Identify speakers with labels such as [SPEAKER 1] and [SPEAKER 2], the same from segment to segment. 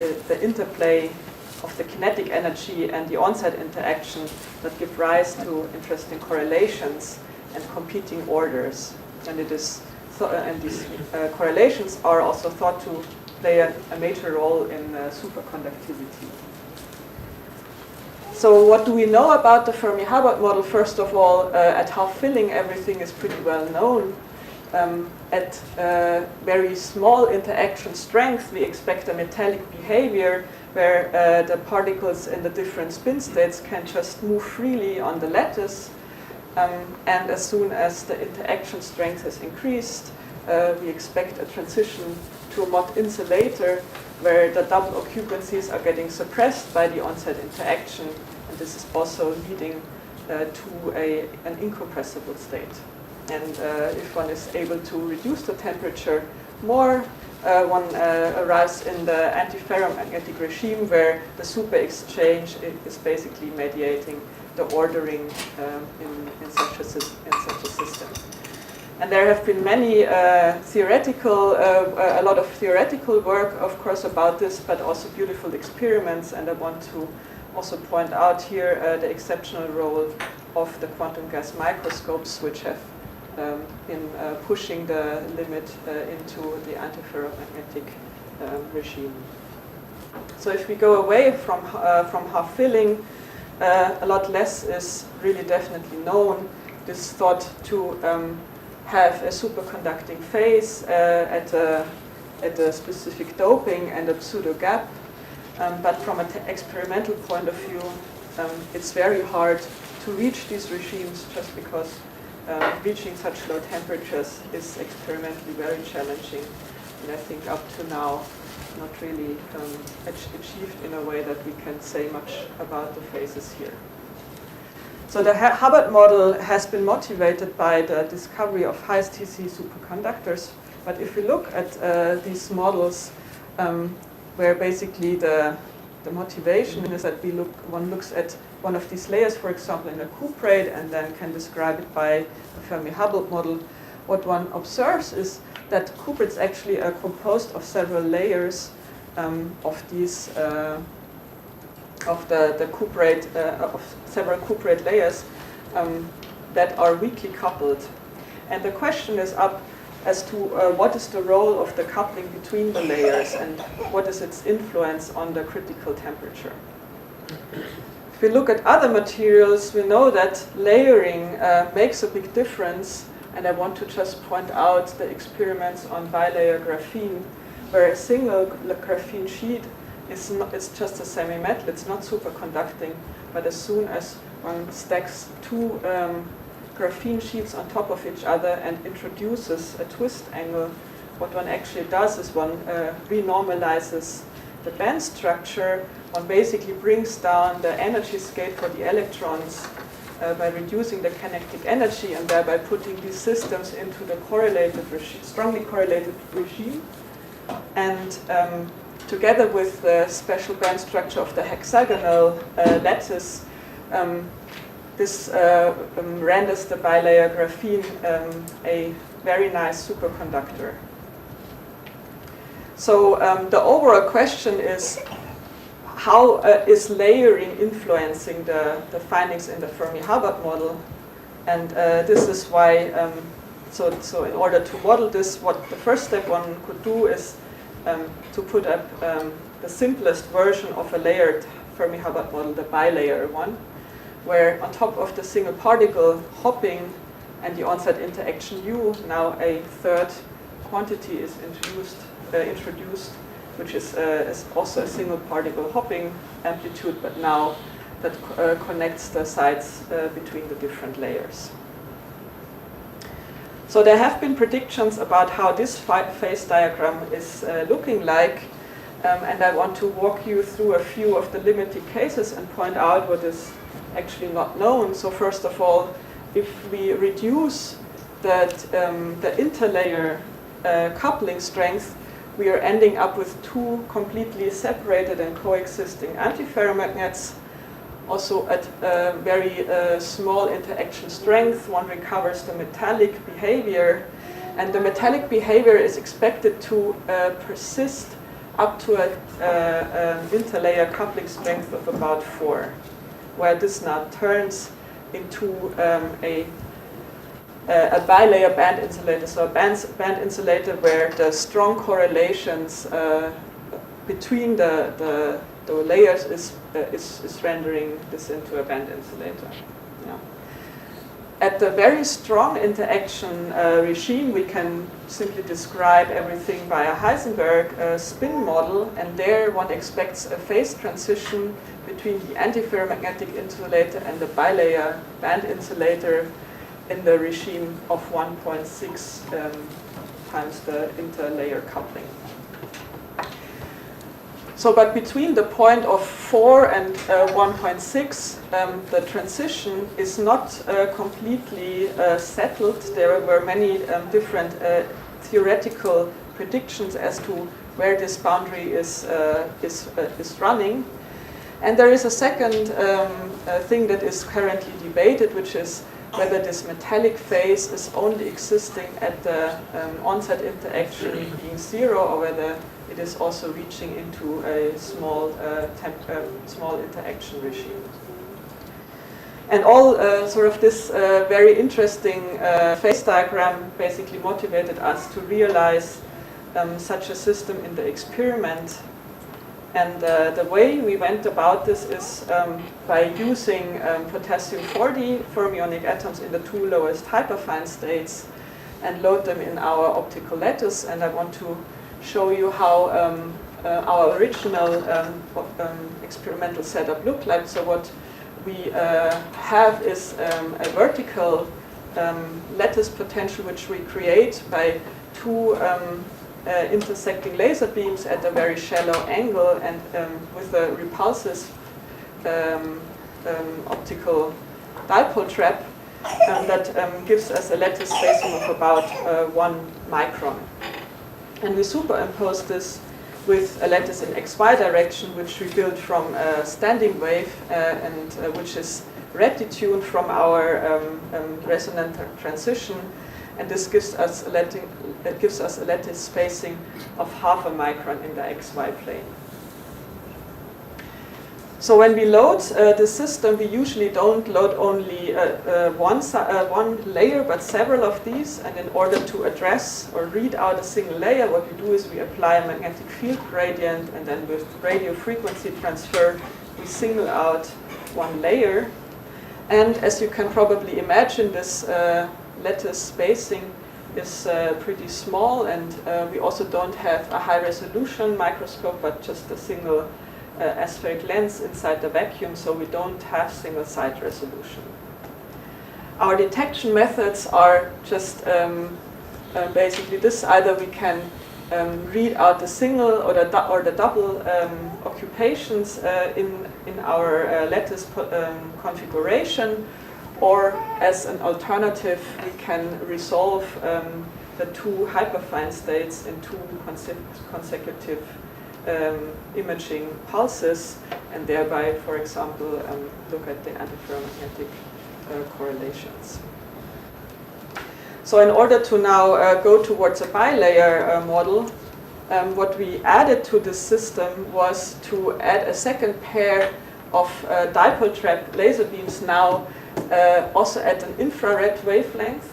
[SPEAKER 1] the interplay of the kinetic energy and the onset interaction that give rise to interesting correlations and competing orders. And these correlations are also thought to play a major role in superconductivity. So what do we know about the Fermi Hubbard model? First of all, at half filling, everything is pretty well known. At very small interaction strength, we expect a metallic behavior where the particles in the different spin states can just move freely on the lattice. And as soon as the interaction strength has increased, we expect a transition to a Mott insulator where the double occupancies are getting suppressed by the onset interaction. And this is also leading to an incompressible state. And if one is able to reduce the temperature more, one arrives in the antiferromagnetic regime where the super exchange is basically mediating the ordering in such a system. And there have been many a lot of theoretical work, of course, about this, but also beautiful experiments. And I want to also point out here the exceptional role of the quantum gas microscopes, which have in pushing the limit into the antiferromagnetic regime. So if we go away from half filling, a lot less is really definitely known. This is thought to have a superconducting phase at a specific doping and a pseudo gap. But from an experimental point of view, it's very hard to reach these regimes just because reaching such low temperatures is experimentally very challenging, and I think up to now not really achieved in a way that we can say much about the phases here. So the Hubbard model has been motivated by the discovery of highest TC superconductors, but if we look at these models where basically the motivation is that one looks at one of these layers, for example, in a cuprate, and then can describe it by the Fermi Hubbard model. What one observes is that cuprates actually are composed of several layers of these of the cuprate of several cuprate layers that are weakly coupled. And the question is up as to what is the role of the coupling between the layers and what is its influence on the critical temperature. If we look at other materials, we know that layering makes a big difference, and I want to just point out the experiments on bilayer graphene, where a single graphene sheet it's just a semi-metal, it's not superconducting, but as soon as one stacks two graphene sheets on top of each other and introduces a twist angle, what one actually does is one renormalizes the band structure. One basically brings down the energy state for the electrons by reducing the kinetic energy and thereby putting these systems into the strongly correlated regime. And together with the special band structure of the hexagonal lattice, this renders the bilayer graphene a very nice superconductor. So the overall question is, how is layering influencing the findings in the Fermi Hubbard model? And this is why, so in order to model this, what the first step one could do is to put up the simplest version of a layered Fermi Hubbard model, the bilayer one, where on top of the single particle hopping and the onset interaction U, now a third quantity is introduced, which is also a single particle hopping amplitude, but now that connects the sides between the different layers. So there have been predictions about how this phase diagram is looking like, and I want to walk you through a few of the limiting cases and point out what is actually not known. So first of all, if we reduce the interlayer coupling strength, we are ending up with two completely separated and coexisting antiferromagnets. Also at very small interaction strength, one recovers the metallic behavior, and the metallic behavior is expected to persist up to an interlayer coupling strength of about 4, where this now turns into a bilayer band insulator, so a band insulator where the strong correlations between the layers is rendering this into a band insulator. Yeah. At the very strong interaction regime, we can simply describe everything by a Heisenberg spin model, and there one expects a phase transition between the antiferromagnetic insulator and the bilayer band insulator in the regime of 1.6 times the interlayer coupling. So, but between the point of 4 and 1.6, the transition is not completely settled. There were many different theoretical predictions as to where this boundary is running. And there is a second thing that is currently debated, which is whether this metallic phase is only existing at the onset interaction being 0, or whether it is also reaching into a small interaction regime. And all sort of this very interesting phase diagram basically motivated us to realize such a system in the experiment. And the way we went about this is by using potassium-40 fermionic atoms in the 2 lowest hyperfine states and load them in our optical lattice. And I want to show you how our original experimental setup looked like. So what we have is a vertical lattice potential which we create by 2 intersecting laser beams at a very shallow angle, and with a repulsive optical dipole trap that gives us a lattice spacing of about 1 micron. And we superimpose this with a lattice in xy direction, which we build from a standing wave and which is retuned from our resonant transition. And this gives us a lattice spacing of ½ a micron in the xy plane. So when we load the system, we usually don't load only one layer, but several of these. And in order to address or read out a single layer, what we do is we apply a magnetic field gradient, and then with radio frequency transfer, we single out one layer. And as you can probably imagine, this lattice spacing is pretty small, and we also don't have a high resolution microscope, but just a single aspheric lens inside the vacuum, so we don't have single site resolution. Our detection methods are just basically this: either we can read out the single or the double occupations in our lattice configuration, or as an alternative, we can resolve the 2 hyperfine states in 2 consecutive imaging pulses, and thereby, for example, look at the antiferromagnetic correlations. So in order to now go towards a bilayer model, what we added to this system was to add a second pair of dipole trap laser beams, now also at an infrared wavelength,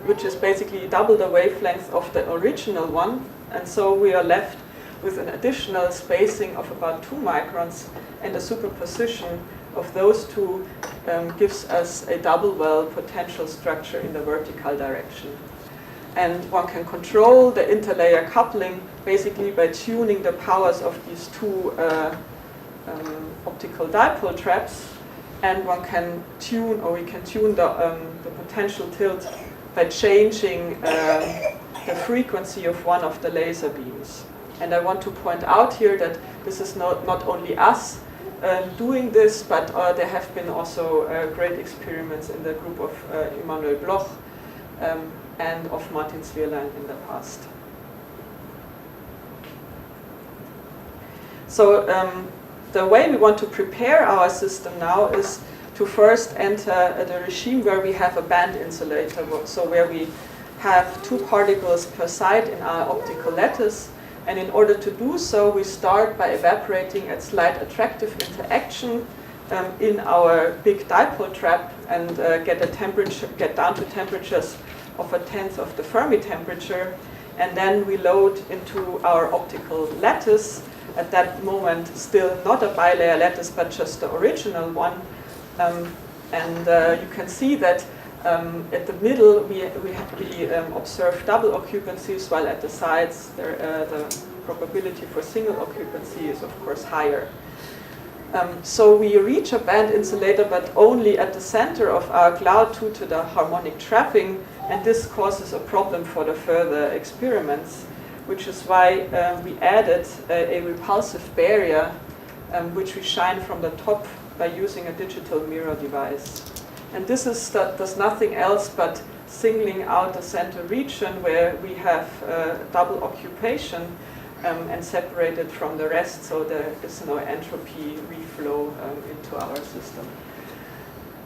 [SPEAKER 1] which is basically double the wavelength of the original one. And so we are left with an additional spacing of about 2 microns, and a superposition of those 2 gives us a double well potential structure in the vertical direction. And one can control the interlayer coupling basically by tuning the powers of these 2 optical dipole traps, and one can tune, or we can tune the potential tilt by changing the frequency of one of the laser beams. And I want to point out here that this is not only us doing this, but there have been also great experiments in the group of Emanuel Bloch and of Martin Zwierlein in the past. So the way we want to prepare our system now is to first enter the regime where we have a band insulator, so where we have 2 particles per side in our optical lattice, And in order to do so, we start by evaporating at slight attractive interaction in our big dipole trap and get down to temperatures of 1/10 of the Fermi temperature. And then we load into our optical lattice. At that moment, still not a bilayer lattice, but just the original one. You can see that at the middle we observe double occupancies, while at the sides the probability for single occupancy is of course higher. So we reach a band insulator, but only at the center of our cloud due to the harmonic trapping, and this causes a problem for the further experiments, which is why we added a repulsive barrier, which we shine from the top by using a digital mirror device. And this does nothing else but singling out the center region where we have double occupation and separated from the rest, so there is no entropy reflow into our system.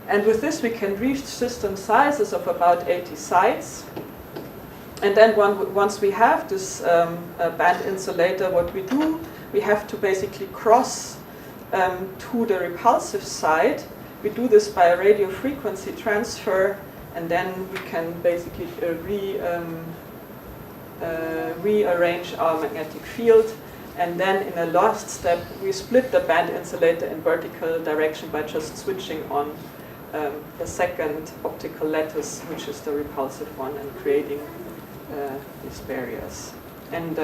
[SPEAKER 1] And with this we can reach system sizes of about 80 sites. And then once we have this band insulator, what we do, we have to basically cross to the repulsive side. We do this by a radio frequency transfer, and then we can basically rearrange our magnetic field. And then in a last step, we split the band insulator in vertical direction by just switching on the second optical lattice, which is the repulsive one, and creating these barriers. And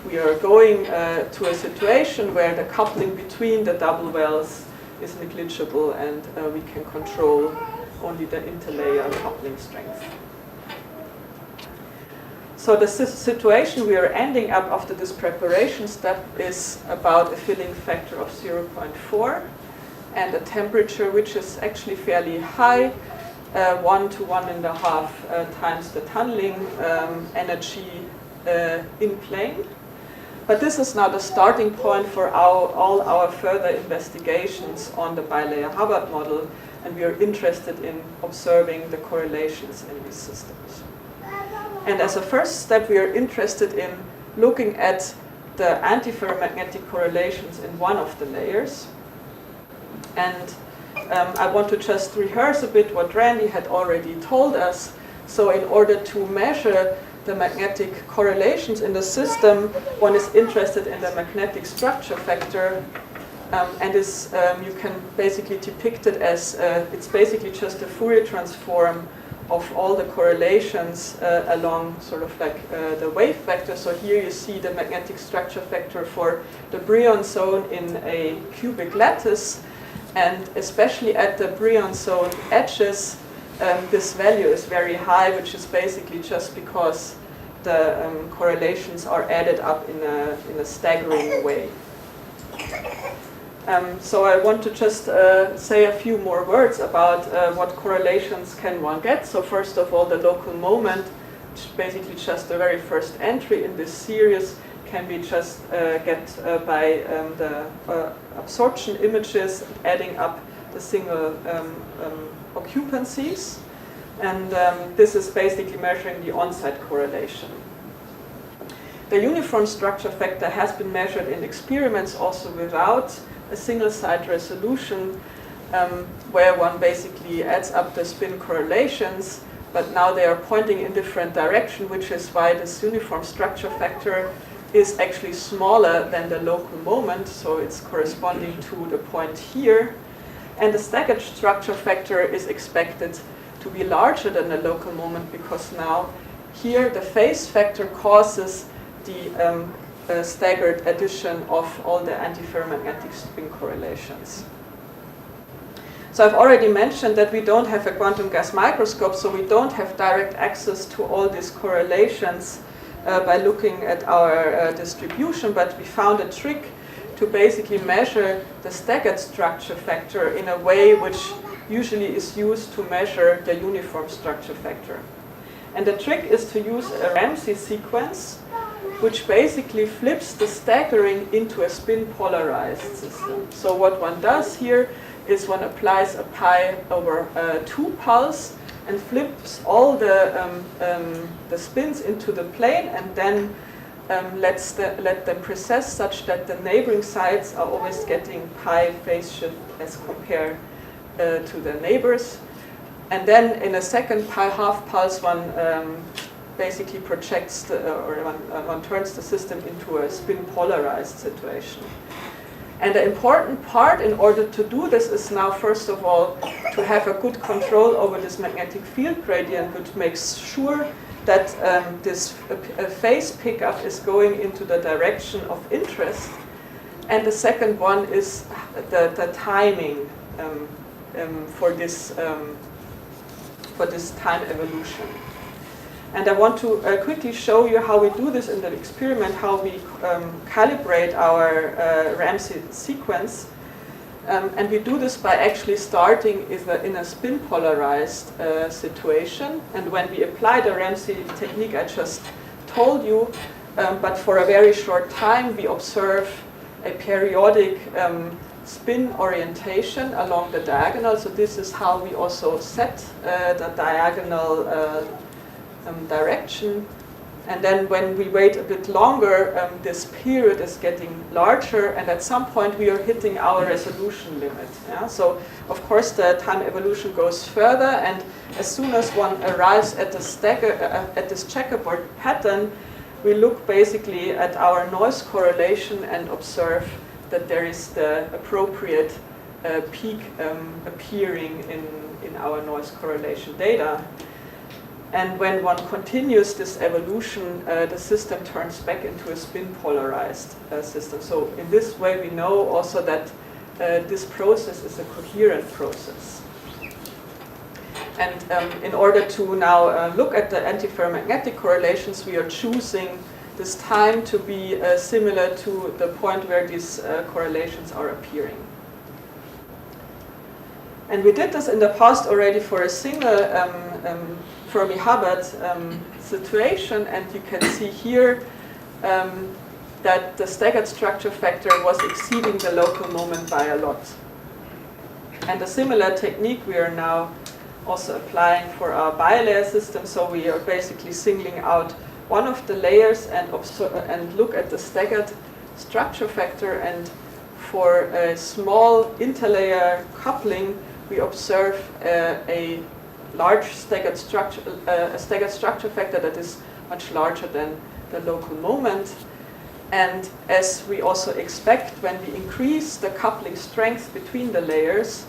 [SPEAKER 1] we are going to a situation where the coupling between the double wells is negligible, and we can control only the interlayer coupling strength. So the situation we are ending up after this preparation step is about a filling factor of 0.4 and a temperature which is actually fairly high, 1 to 1.5 times the tunneling energy in plane. But this is now the starting point for all our further investigations on the bilayer Hubbard model, and we are interested in observing the correlations in these systems. And as a first step, we are interested in looking at the antiferromagnetic correlations in one of the layers. And I want to just rehearse a bit what Randy had already told us. So in order to measure the magnetic correlations in the system, one is interested in the magnetic structure factor, and you can basically depict it as it's basically just a Fourier transform of all the correlations along sort of like the wave vector. So here you see the magnetic structure factor for the Brion zone in a cubic lattice, and especially at the Brion zone edges, this value is very high, which is basically just because the correlations are added up in a staggering way. So I want to just say a few more words about what correlations can one get. So first of all, the local moment, which is basically just the very first entry in this series, can be just get by the absorption images, adding up the single occupancies. And this is basically measuring the on-site correlation. The uniform structure factor has been measured in experiments also without a single-site resolution, where one basically adds up the spin correlations, but now they are pointing in different direction, which is why this uniform structure factor is actually smaller than the local moment, so it's corresponding to the point here. And the staggered structure factor is expected to be larger than the local moment, because now here the phase factor causes the staggered addition of all the antiferromagnetic spin correlations. So I've already mentioned that we don't have a quantum gas microscope, so we don't have direct access to all these correlations by looking at our distribution, but we found a trick to basically measure the staggered structure factor in a way which usually is used to measure the uniform structure factor. And the trick is to use a Ramsey sequence, which basically flips the staggering into a spin polarized system. So what one does here is one applies a pi over 2 pulse and flips all the spins into the plane, and then let them precess such that the neighboring sites are always getting pi phase shift as compared to the neighbors. And then in a second pi half pulse, one basically projects one turns the system into a spin polarized situation. And the important part in order to do this is now, first of all, to have a good control over this magnetic field gradient, which makes sure that this phase pickup is going into the direction of interest. And the second one is the timing for this time evolution. And I want to quickly show you how we do this in the experiment, how we calibrate our Ramsey sequence. And we do this by actually starting in a spin polarized situation. And when we apply the Ramsey technique I just told you, but for a very short time, we observe a periodic spin orientation along the diagonal. So this is how we also set the diagonal direction. And then when we wait a bit longer, this period is getting larger, and at some point we are hitting our resolution limit. Yeah? So of course the time evolution goes further, and as soon as one arrives at this checkerboard pattern, we look basically at our noise correlation and observe that there is the appropriate peak appearing in our noise correlation data. And when one continues this evolution, the system turns back into a spin polarized system. So in this way, we know also that this process is a coherent process. And in order to now look at the antiferromagnetic correlations, we are choosing this time to be similar to the point where these correlations are appearing. And we did this in the past already for a single Fermi Hubbard situation, and you can see here that the staggered structure factor was exceeding the local moment by a lot. And a similar technique we are now also applying for our bilayer system. So we are basically singling out one of the layers and look at the staggered structure factor, and for a small interlayer coupling, we observe a large staggered structure factor that is much larger than the local moment. And as we also expect, when we increase the coupling strength between the layers,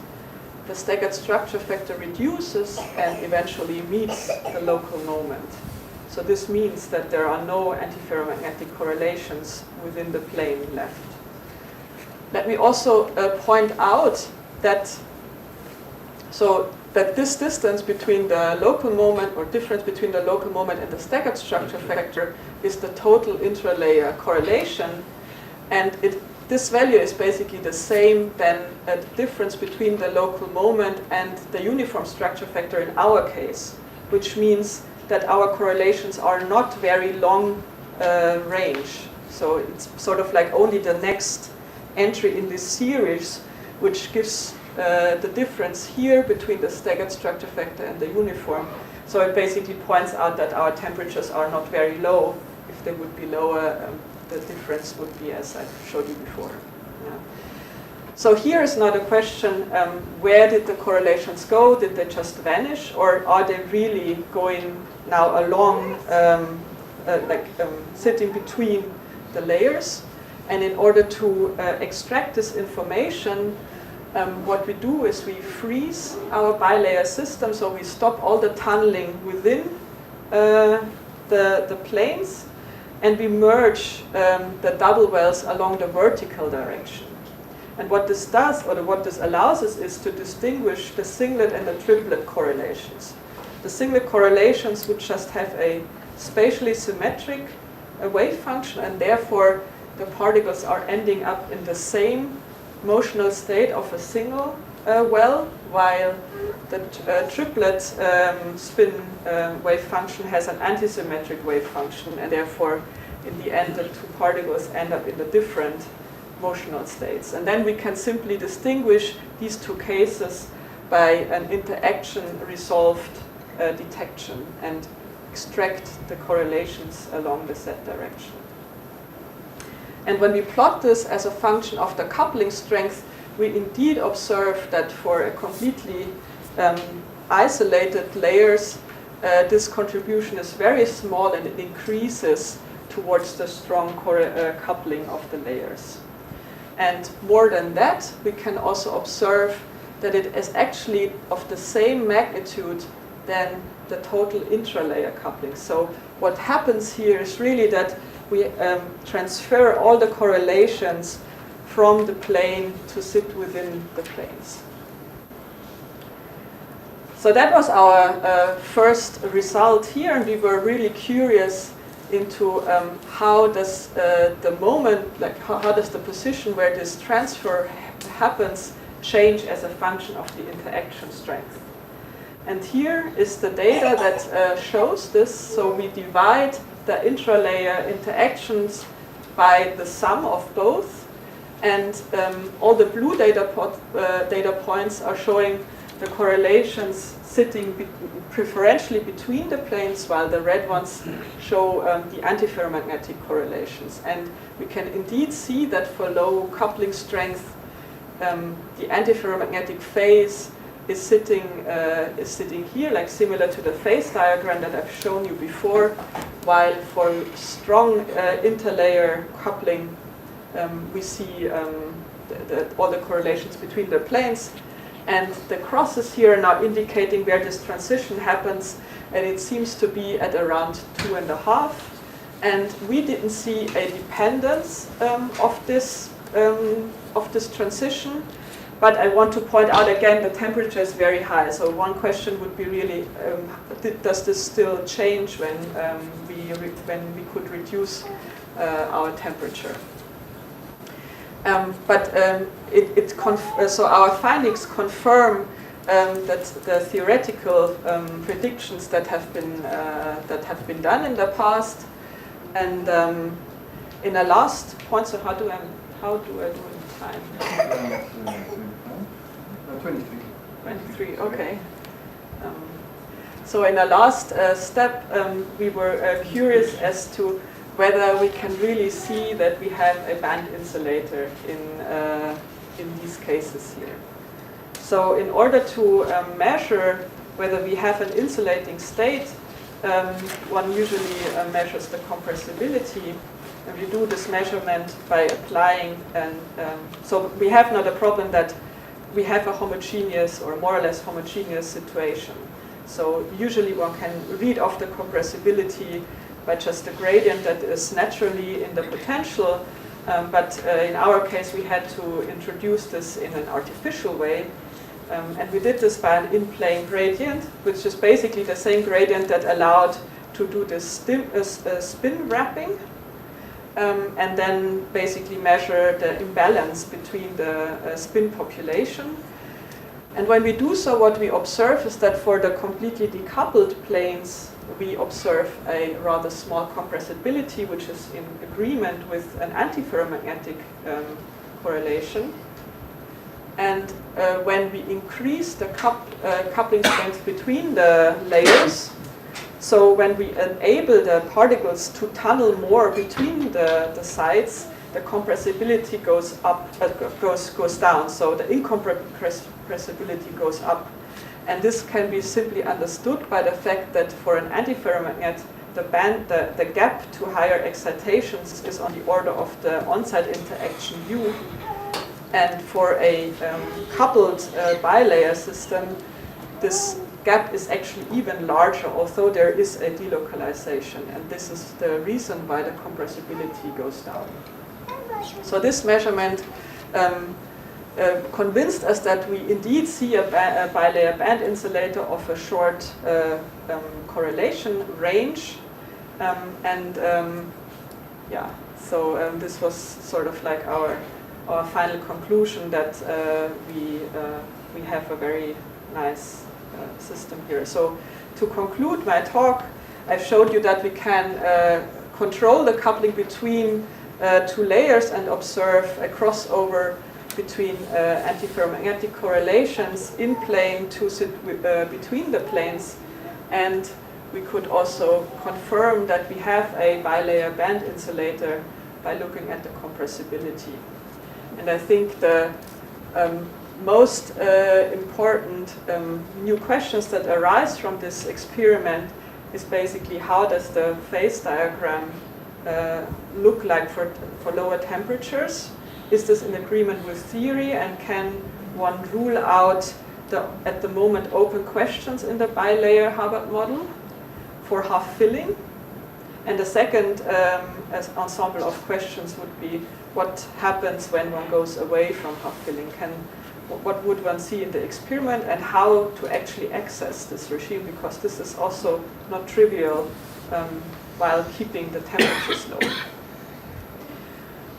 [SPEAKER 1] the staggered structure factor reduces and eventually meets the local moment. So this means that there are no antiferromagnetic correlations within the plane left. Let me also point out that this distance between the local moment, or difference between the local moment and the staggered structure factor, is the total intralayer correlation, and this value is basically the same than a difference between the local moment and the uniform structure factor in our case, which means that our correlations are not very long range. So it's sort of like only the next entry in this series, which gives the difference here between the staggered structure factor and the uniform. So it basically points out that our temperatures are not very low. If they would be lower, the difference would be as I showed you before. Yeah. So here is now the question, where did the correlations go? Did they just vanish, or are they really going now along, sitting between the layers? And in order to extract this information, what we do is we freeze our bilayer system, so we stop all the tunneling within the planes, and we merge the double wells along the vertical direction. And what this does, or what this allows us, is to distinguish the singlet and the triplet correlations. The singlet correlations would just have a spatially symmetric wave function, and therefore the particles are ending up in the same motional state of a single well, while the triplet spin wave function has an antisymmetric wave function, and therefore in the end the two particles end up in the different motional states. And then we can simply distinguish these two cases by an interaction resolved detection and extract the correlations along the z direction. And when we plot this as a function of the coupling strength, we indeed observe that for a completely isolated layers, this contribution is very small and it increases towards the strong coupling of the layers. And more than that, we can also observe that it is actually of the same magnitude than the total intralayer coupling. So what happens here is really that we transfer all the correlations from the plane to sit within the planes. So that was our first result here, and we were really curious into how does the moment, like how does the position where this transfer happens change as a function of the interaction strength. And here is the data that shows this. So we divide the intralayer interactions by the sum of both, and all the blue data points are showing the correlations sitting preferentially between the planes, while the red ones show the antiferromagnetic correlations. And we can indeed see that for low coupling strength, the antiferromagnetic phase is sitting here, like similar to the phase diagram that I've shown you before, while for strong interlayer coupling, we see all the correlations between the planes. And the crosses here are now indicating where this transition happens, and it seems to be at around 2.5. And we didn't see a dependence of this transition. But I want to point out again, the temperature is very high. So one question would be really, does this still change when we could reduce our temperature? So our findings confirm that the theoretical predictions that have been done in the past. And in the last point, so how do I do in time? 23, okay. So in the last step, we were curious as to whether we can really see that we have a band insulator in these cases here. So in order to measure whether we have an insulating state, one usually measures the compressibility. And we do this measurement by applying, and so we have not a problem that we have a homogeneous or more or less homogeneous situation. So usually one can read off the compressibility by just the gradient that is naturally in the potential, but in our case we had to introduce this in an artificial way, and we did this by an in-plane gradient, which is basically the same gradient that allowed to do this spin wrapping, and then basically measure the imbalance between the spin population. And when we do so, what we observe is that for the completely decoupled planes, we observe a rather small compressibility, which is in agreement with an antiferromagnetic correlation. And when we increase the coupling strength between the layers, so when we enable the particles to tunnel more between the sides, the compressibility goes up, goes down. So the incompressibility goes up. And this can be simply understood by the fact that for an antiferromagnet, the gap to higher excitations is on the order of the on-site interaction U. And for a coupled bilayer system, this gap is actually even larger, although there is a delocalization. And this is the reason why the compressibility goes down. So this measurement convinced us that we indeed see a bilayer band insulator of a short correlation range. So this was sort of like our final conclusion that we have a very nice system here. So to conclude my talk, I showed you that we can control the coupling between two layers and observe a crossover between antiferromagnetic correlations in plane to sit between the planes. And we could also confirm that we have a bilayer band insulator by looking at the compressibility. And I think the most important new questions that arise from this experiment is basically how does the phase diagram look like for lower temperatures? Is this in agreement with theory, and can one rule out the at the moment open questions in the bilayer Hubbard model for half filling? And the second ensemble of questions would be what happens when one goes away from half filling? What would one see in the experiment, and how to actually access this regime, because this is also not trivial while keeping the temperatures low.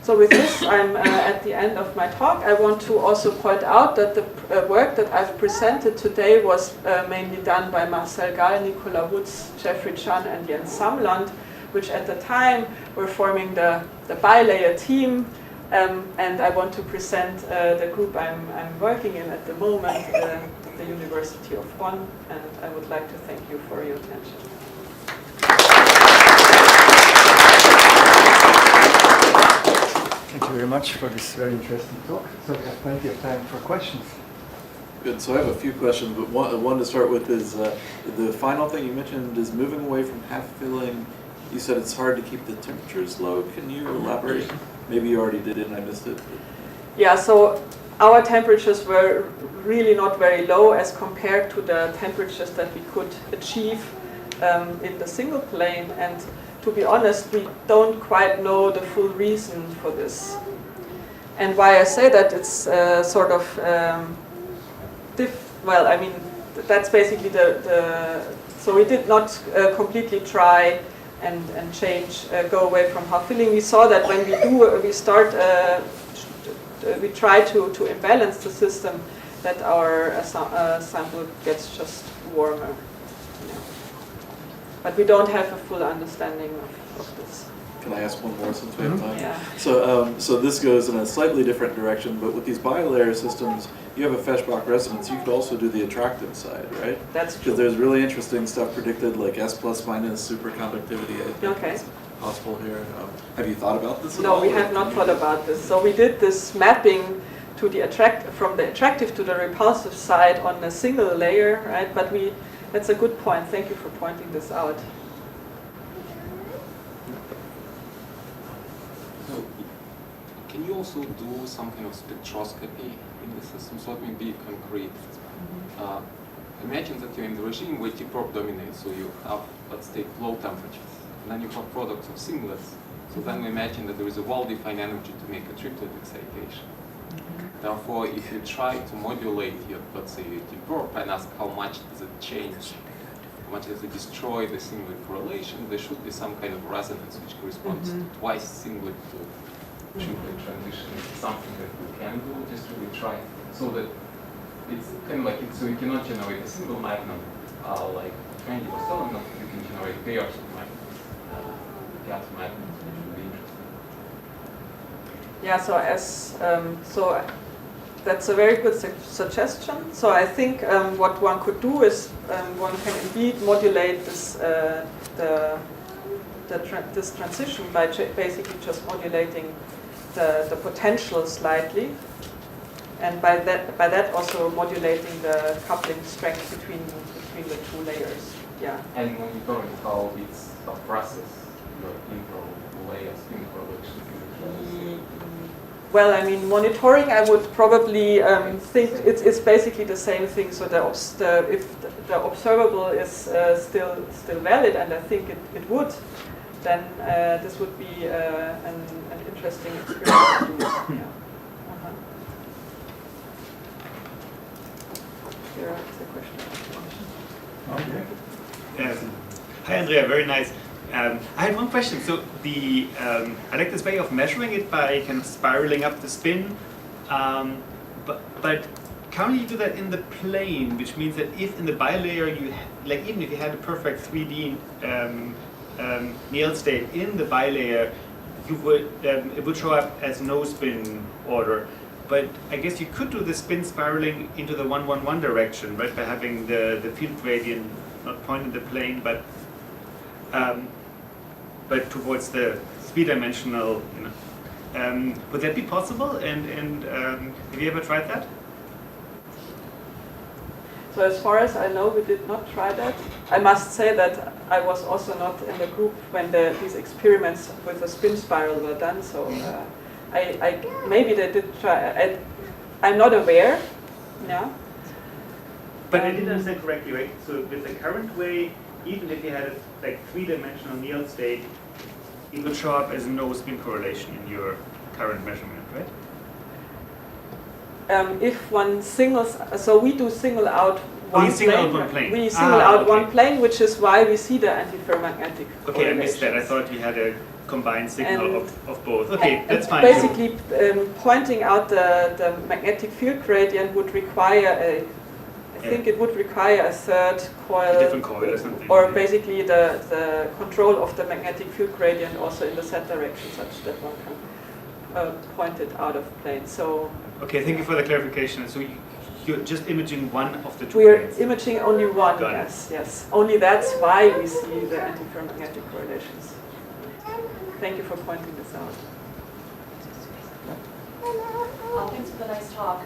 [SPEAKER 1] So with this, I'm at the end of my talk. I want to also point out that the work that I've presented today was mainly done by Marcel Gall, Nicola Woods, Jeffrey Chan, and Jens Samland, which at the time were forming the bilayer team. And I want to present the group I'm working in at the moment, the University of Bonn, and I would like to thank you for your attention.
[SPEAKER 2] Thank you very much for this very interesting talk. So we have plenty of time for questions.
[SPEAKER 3] Good. So I have a few questions, but one to start with is the final thing you mentioned is moving away from half filling. You said it's hard to keep the temperatures low. Can you elaborate? Maybe you already did it and I missed it.
[SPEAKER 1] Yeah, so our temperatures were really not very low as compared to the temperatures that we could achieve in the single plane. And to be honest, we don't quite know the full reason for this. And why I say that, it's sort of, well, I mean, that's basically so we did not completely try and change, go away from half filling. We saw that when we try to imbalance the system, that our sample gets just warmer. Yeah. But we don't have a full understanding of this.
[SPEAKER 3] Can I ask one more since we have time?
[SPEAKER 1] Yeah.
[SPEAKER 3] So this goes in a slightly different direction, but with these bilayer systems, you have a Feshbach resonance. You could also do the attractive side, right?
[SPEAKER 1] That's true.
[SPEAKER 3] Because there's really interesting stuff predicted, like S plus minus superconductivity. I think
[SPEAKER 1] Okay.
[SPEAKER 3] is possible here. Have you thought about this at
[SPEAKER 1] No,
[SPEAKER 3] all?
[SPEAKER 1] we have not thought about this. So we did this mapping to the from the attractive to the repulsive side on a single layer, right? But that's a good point. Thank you for pointing this out.
[SPEAKER 4] So, can you also do some kind of spectroscopy in the system? So let me be concrete. Imagine that you're in the regime where T-probe dominates, so you have, let's take, low temperatures, and then you have products of singlets. So then we imagine that there is a well-defined energy to make a triplet excitation. Therefore, if you try to modulate your, let's say, your T-probe and ask how much does it change, how much does it destroy the singlet correlation, there should be some kind of resonance which corresponds to twice singlet to triplet transition. It's something that we can do, just really try, so that it's kind of like, so you cannot generate a single magnet like 20 or so, you can generate pairs of magnets, gas magnets, which would be interesting.
[SPEAKER 1] Yeah, so that's a very good suggestion. So I think what one could do is one can indeed modulate this this transition by basically just modulating the potential slightly, and by that also modulating the coupling strength between the two layers. Yeah.
[SPEAKER 4] And monitoring how it's a process, your inter-layer spin correlation.
[SPEAKER 1] Well, I mean, monitoring, I would probably think it's basically the same thing. So if the observable is still valid, and I think it would, then this would be an interesting experiment to do. Yeah. Here is a question.
[SPEAKER 2] Okay.
[SPEAKER 5] Yes. Hi, Andrea. Very nice. I had one question. So I like this way of measuring it by kind of spiraling up the spin, but can't you do that in the plane? Which means that if in the bilayer even if you had a perfect 3D Néel state in the bilayer, it would show up as no spin order. But I guess you could do the spin spiraling into the 1-1-1 direction, right? By having the field gradient not point in the plane, but towards the three-dimensional. Would that be possible? And have you ever tried that?
[SPEAKER 1] So as far as I know, we did not try that. I must say that I was also not in the group when these experiments with the spin spiral were done. So maybe they did try. I'm not aware. Yeah.
[SPEAKER 5] But I didn't understand correctly, right? So with the current way, even if you had a like three-dimensional Néel state, it would show up as no spin correlation in your current measurement, right?
[SPEAKER 1] If one singles, so we do single out one plane.
[SPEAKER 5] Single out one plane.
[SPEAKER 1] We single out
[SPEAKER 5] okay.
[SPEAKER 1] one plane, which is why we see the antiferromagnetic.
[SPEAKER 5] Okay, I missed that. I thought we had a combined signal of both. Okay, that's fine.
[SPEAKER 1] Basically, pointing out the magnetic field gradient would require I think it would require a third coil.
[SPEAKER 5] A different coil or something.
[SPEAKER 1] Or basically the control of the magnetic field gradient also in the z direction, such that one can point it out of plane. So.
[SPEAKER 5] Okay, thank you for the clarification. So you're just imaging one of the two
[SPEAKER 1] We are
[SPEAKER 5] planes.
[SPEAKER 1] imaging only one,
[SPEAKER 5] Got it.
[SPEAKER 1] yes. Only that's why we see the antiferromagnetic correlations. Thank you for pointing this out.
[SPEAKER 6] Thanks for the nice talk.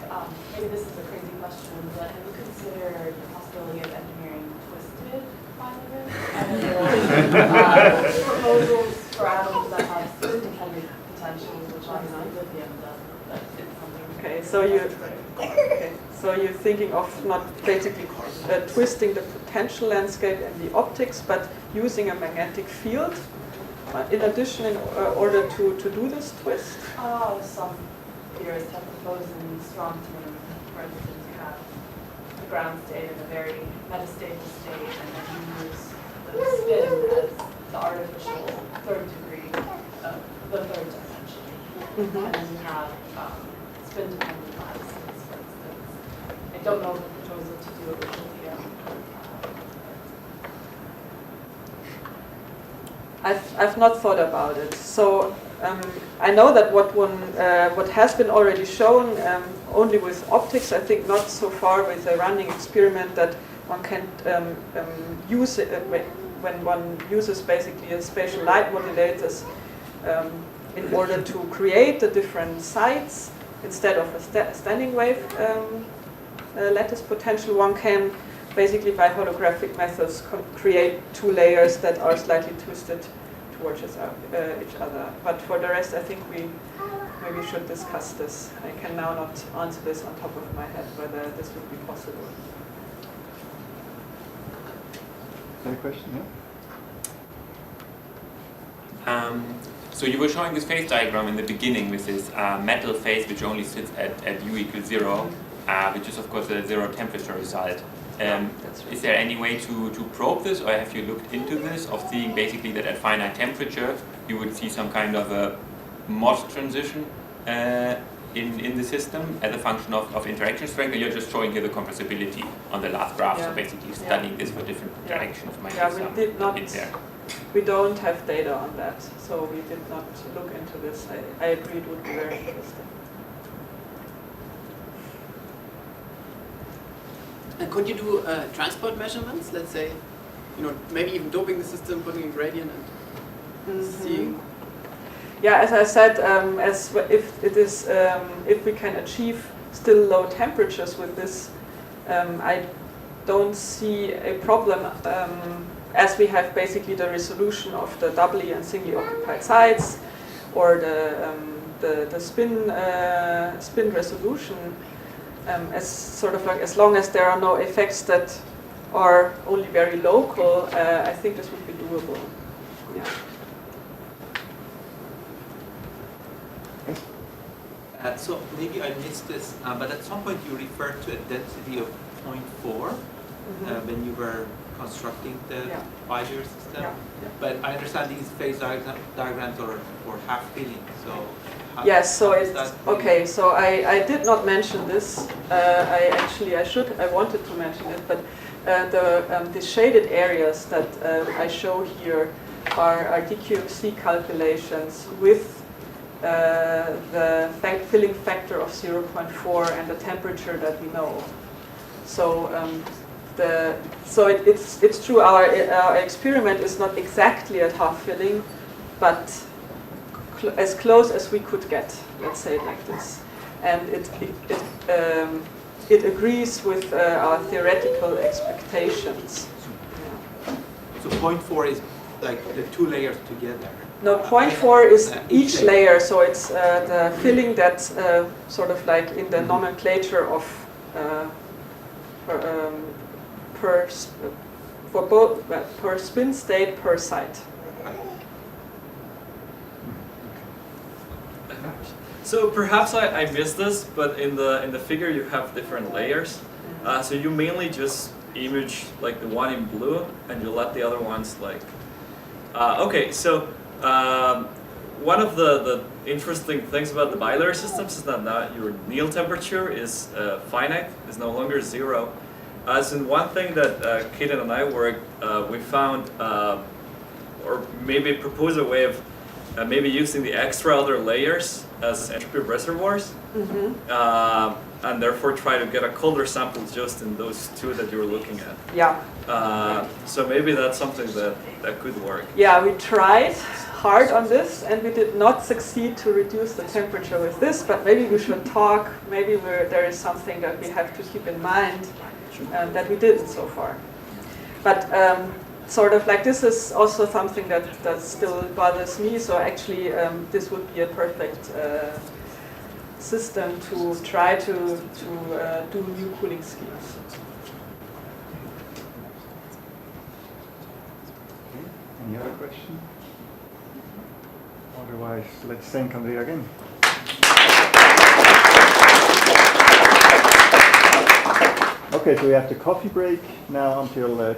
[SPEAKER 6] Maybe this is a crazy question, but have you considered the possibility of engineering twisted bilayers? Proposals for atoms that have spin-dependent potentials, which obviously lithium does, but it's something.
[SPEAKER 1] Okay, so you're thinking of not basically twisting the potential landscape and the optics, but using a magnetic field in addition in order to do this twist?
[SPEAKER 6] Some theorists have proposed in Strontium, for instance, you have the ground state and a very metastable state, and then you use the spin as the artificial third degree of the third dimension.
[SPEAKER 1] Mm-hmm.
[SPEAKER 6] And then you have spin-dependent lattices, for instance. I don't know the proposal to do it with lithium.
[SPEAKER 1] I've not thought about it. So I know that what has been already shown only with optics, I think not so far with a running experiment, that one can use it when one uses basically a spatial light modulators in order to create the different sites instead of a standing wave lattice potential. One can basically by holographic methods create two layers that are slightly twisted towards each other. But for the rest, I think we maybe should discuss this. I can now not answer this on top of my head whether this would be possible.
[SPEAKER 2] Any question? Yeah?
[SPEAKER 7] So you were showing this phase diagram in the beginning with this metal phase which only sits at U equals 0, which is of course a 0 temperature result.
[SPEAKER 1] That's right.
[SPEAKER 7] Is there any way to probe this, or have you looked into this, of seeing basically that at finite temperature you would see some kind of a MOS transition in the system as a function of interaction strength, or you're just showing here the compressibility on the last graph, so basically studying this for different directions might be some
[SPEAKER 1] we did not.
[SPEAKER 7] in there.
[SPEAKER 1] We don't have data on that, so we did not look into this. I agree it would be very interesting.
[SPEAKER 8] And could you do transport measurements? Let's say, maybe even doping the system, putting a gradient, and seeing.
[SPEAKER 1] Yeah, as I said, if we can achieve still low temperatures with this, I don't see a problem. As we have basically the resolution of the doubly and singly occupied sites, or the spin resolution. As long as there are no effects that are only very local, I think this would be doable. Yeah.
[SPEAKER 9] So maybe I missed this, but at some point you referred to a density of 0.4 when you were constructing the bilayer system.
[SPEAKER 1] Yeah.
[SPEAKER 9] But I understand these phase diagrams are for half filling. So
[SPEAKER 1] yes, so it's okay. So I did not mention this. I wanted to mention it, but the shaded areas that I show here are DQFC calculations with the filling factor of 0.4 and the temperature that we know. So it's true. Our experiment is not exactly at half filling, but as close as we could get, let's say it like this. And it agrees with our theoretical expectations.
[SPEAKER 9] So 0.4 is like the two layers together.
[SPEAKER 1] No, 0.4 is each layer, so it's the filling that's sort of like in the nomenclature of per spin state per site.
[SPEAKER 10] So perhaps I missed this, but in the figure you have different layers. So you mainly just image like the one in blue, and you let the other ones like. Okay, so one of the interesting things about the bilayer systems is that now your Néel temperature is finite, is no longer zero. As in one thing that Kaden and I worked, we found, or maybe propose a way of maybe using the extra other layers as entropy reservoirs, and therefore try to get a colder sample just in those two that you were looking at.
[SPEAKER 1] Yeah.
[SPEAKER 10] So maybe that's something that could work.
[SPEAKER 1] Yeah, we tried hard on this, and we did not succeed to reduce the temperature with this, but maybe we should talk, maybe there is something that we have to keep in mind that we didn't so far. But sort of like this is also something that still bothers me, so actually this would be a perfect system to try to do new cooling schemes.
[SPEAKER 2] Any other question? Otherwise, let's thank Andrea again. Okay, so we have the coffee break now until